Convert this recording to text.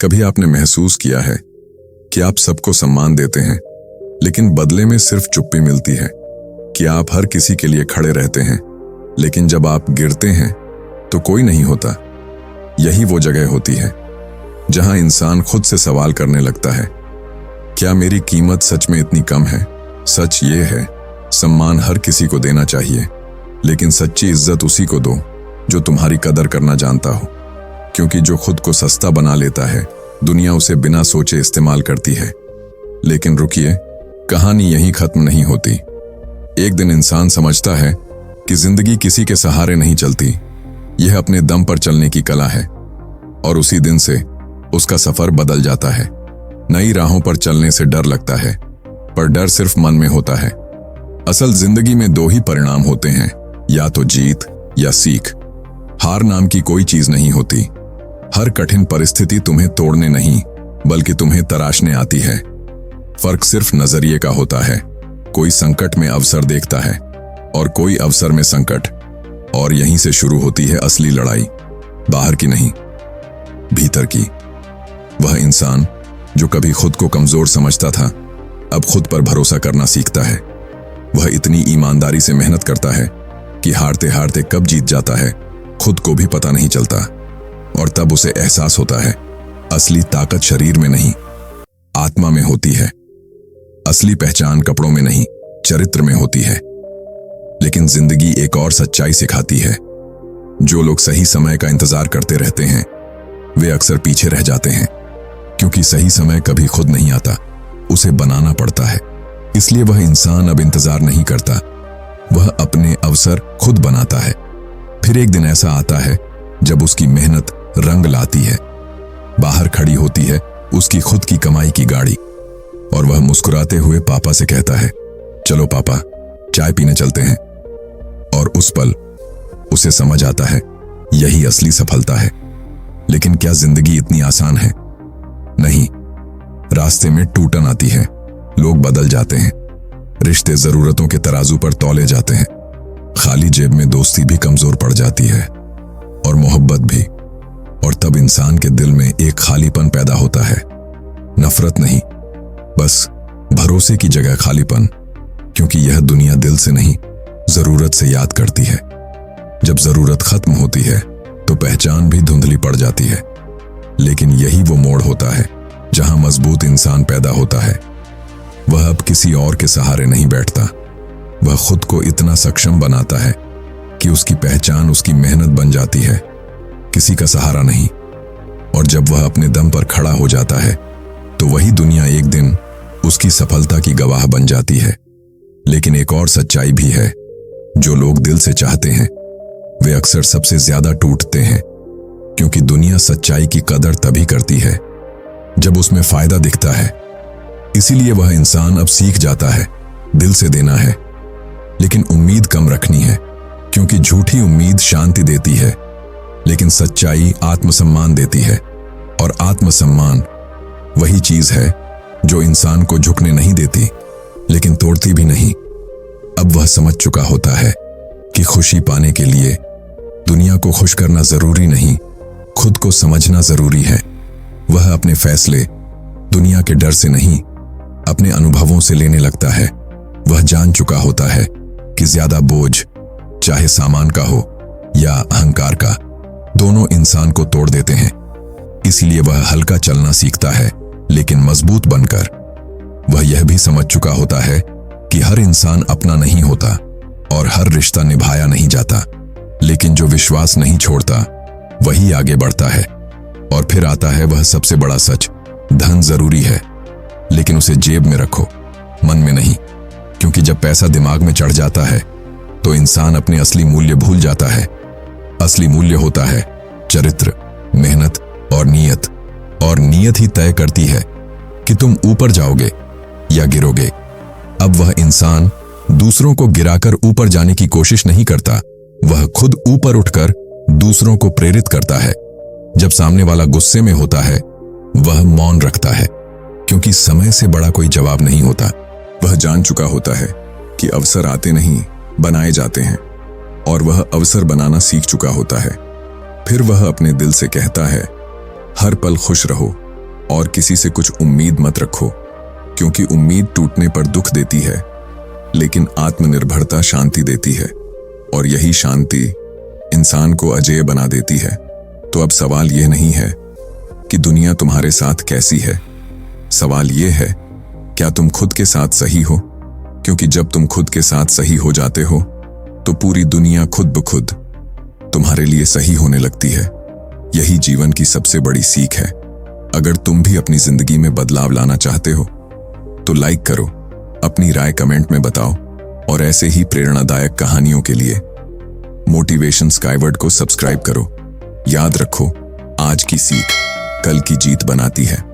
कभी आपने महसूस किया है कि आप सबको सम्मान देते हैं, लेकिन बदले में सिर्फ चुप्पी मिलती है? कि आप हर किसी के लिए खड़े रहते हैं, लेकिन जब आप गिरते हैं तो कोई नहीं होता? यही वो जगह होती है जहां इंसान खुद से सवाल करने लगता है, क्या मेरी कीमत सच में इतनी कम है? सच ये है, सम्मान हर किसी को देना चाहिए, लेकिन सच्ची इज्जत उसी को दो जो तुम्हारी कदर करना जानता हो। क्योंकि जो खुद को सस्ता बना लेता है, दुनिया उसे बिना सोचे इस्तेमाल करती है। लेकिन रुकिए, कहानी यहीं खत्म नहीं होती। एक दिन इंसान समझता है कि जिंदगी किसी के सहारे नहीं चलती, यह अपने दम पर चलने की कला है। और उसी दिन से उसका सफर बदल जाता है। नई राहों पर चलने से डर लगता है, पर डर सिर्फ मन में होता है। असल जिंदगी में दो ही परिणाम होते हैं, या तो जीत या सीख। हार नाम की कोई चीज नहीं होती। हर कठिन परिस्थिति तुम्हें तोड़ने नहीं, बल्कि तुम्हें तराशने आती है। फर्क सिर्फ नजरिए का होता है। कोई संकट में अवसर देखता है और कोई अवसर में संकट। और यहीं से शुरू होती है असली लड़ाई, बाहर की नहीं, भीतर की। वह इंसान जो कभी खुद को कमजोर समझता था, अब खुद पर भरोसा करना सीखता है। वह इतनी ईमानदारी से मेहनत करता है कि हारते हारते कब जीत जाता है खुद को भी पता नहीं चलता। और तब उसे एहसास होता है, असली ताकत शरीर में नहीं, आत्मा में होती है। असली पहचान कपड़ों में नहीं, चरित्र में होती है। लेकिन जिंदगी एक और सच्चाई सिखाती है। जो लोग सही समय का इंतजार करते रहते हैं, वे अक्सर पीछे रह जाते हैं। क्योंकि सही समय कभी खुद नहीं आता, उसे बनाना पड़ता है। इसलिए वह इंसान अब इंतजार नहीं करता, वह अपने अवसर खुद बनाता है। फिर एक दिन ऐसा आता है जब उसकी मेहनत रंग लाती है। बाहर खड़ी होती है उसकी खुद की कमाई की गाड़ी, और वह मुस्कुराते हुए पापा से कहता है, चलो पापा, चाय पीने चलते हैं। और उस पल उसे समझ आता है, यही असली सफलता है। लेकिन क्या जिंदगी इतनी आसान है? नहीं। रास्ते में टूटन आती है, लोग बदल जाते हैं, रिश्ते जरूरतों के तराजू पर तौले जाते हैं, खाली जेब में दोस्ती भी कमजोर पड़ जाती है, और मोहब्बत भी। और तब इंसान के दिल में एक खालीपन पैदा होता है। नफरत नहीं, बस भरोसे की जगह खालीपन। क्योंकि यह दुनिया दिल से नहीं, जरूरत से याद करती है। जब जरूरत खत्म होती है तो पहचान भी धुंधली पड़ जाती है। लेकिन यही वो मोड़ होता है जहां मजबूत इंसान पैदा होता है। वह अब किसी और के सहारे नहीं बैठता, वह खुद को इतना सक्षम बनाता है कि उसकी पहचान उसकी मेहनत बन जाती है, किसी का सहारा नहीं। और जब वह अपने दम पर खड़ा हो जाता है तो वही दुनिया एक दिन उसकी सफलता की गवाह बन जाती है। लेकिन एक और सच्चाई भी है, जो लोग दिल से चाहते हैं वे अक्सर सबसे ज्यादा टूटते हैं। क्योंकि दुनिया सच्चाई की कदर तभी करती है जब उसमें फायदा दिखता है। इसीलिए वह इंसान अब सीख जाता है, दिल से देना है, लेकिन उम्मीद कम रखनी है। क्योंकि झूठी उम्मीद शांति देती है, लेकिन सच्चाई आत्मसम्मान देती है। और आत्मसम्मान वही चीज है जो इंसान को झुकने नहीं देती, लेकिन तोड़ती भी नहीं। अब वह समझ चुका होता है कि खुशी पाने के लिए दुनिया को खुश करना जरूरी नहीं, खुद को समझना जरूरी है। वह अपने फैसले दुनिया के डर से नहीं, अपने अनुभवों से लेने लगता है। वह जान चुका होता है कि ज्यादा बोझ, चाहे सामान का हो या अहंकार का, दोनों इंसान को तोड़ देते हैं। इसलिए वह हल्का चलना सीखता है, लेकिन मजबूत बनकर। वह यह भी समझ चुका होता है कि हर इंसान अपना नहीं होता और हर रिश्ता निभाया नहीं जाता, लेकिन जो विश्वास नहीं छोड़ता वही आगे बढ़ता है। और फिर आता है वह सबसे बड़ा सच, धन जरूरी है, लेकिन उसे जेब में रखो, मन में नहीं। क्योंकि जब पैसा दिमाग में चढ़ जाता है तो इंसान अपने असली मूल्य भूल जाता है। असली मूल्य होता है चरित्र, मेहनत और नीयत। और नीयत ही तय करती है कि तुम ऊपर जाओगे या गिरोगे। अब वह इंसान दूसरों को गिराकर ऊपर जाने की कोशिश नहीं करता, वह खुद ऊपर उठकर दूसरों को प्रेरित करता है। जब सामने वाला गुस्से में होता है, वह मौन रखता है, क्योंकि समय से बड़ा कोई जवाब नहीं होता। वह जान चुका होता है कि अवसर आते नहीं, बनाए जाते हैं, और वह अवसर बनाना सीख चुका होता है। फिर वह अपने दिल से कहता है, हर पल खुश रहो, और किसी से कुछ उम्मीद मत रखो, क्योंकि उम्मीद टूटने पर दुख देती है, लेकिन आत्मनिर्भरता शांति देती है, और यही शांति इंसान को अजेय बना देती है। तो अब सवाल यह नहीं है कि दुनिया तुम्हारे साथ कैसी है, सवाल यह है क्या तुम खुद के साथ सही हो, क्योंकि जब तुम खुद के साथ सही हो जाते हो तो पूरी दुनिया खुद ब खुद तुम्हारे लिए सही होने लगती है। यही जीवन की सबसे बड़ी सीख है। अगर तुम भी अपनी जिंदगी में बदलाव लाना चाहते हो तो लाइक करो, अपनी राय कमेंट में बताओ, और ऐसे ही प्रेरणादायक कहानियों के लिए मोटिवेशन स्काईवर्ड को सब्सक्राइब करो। याद रखो, आज की सीख कल की जीत बनाती है।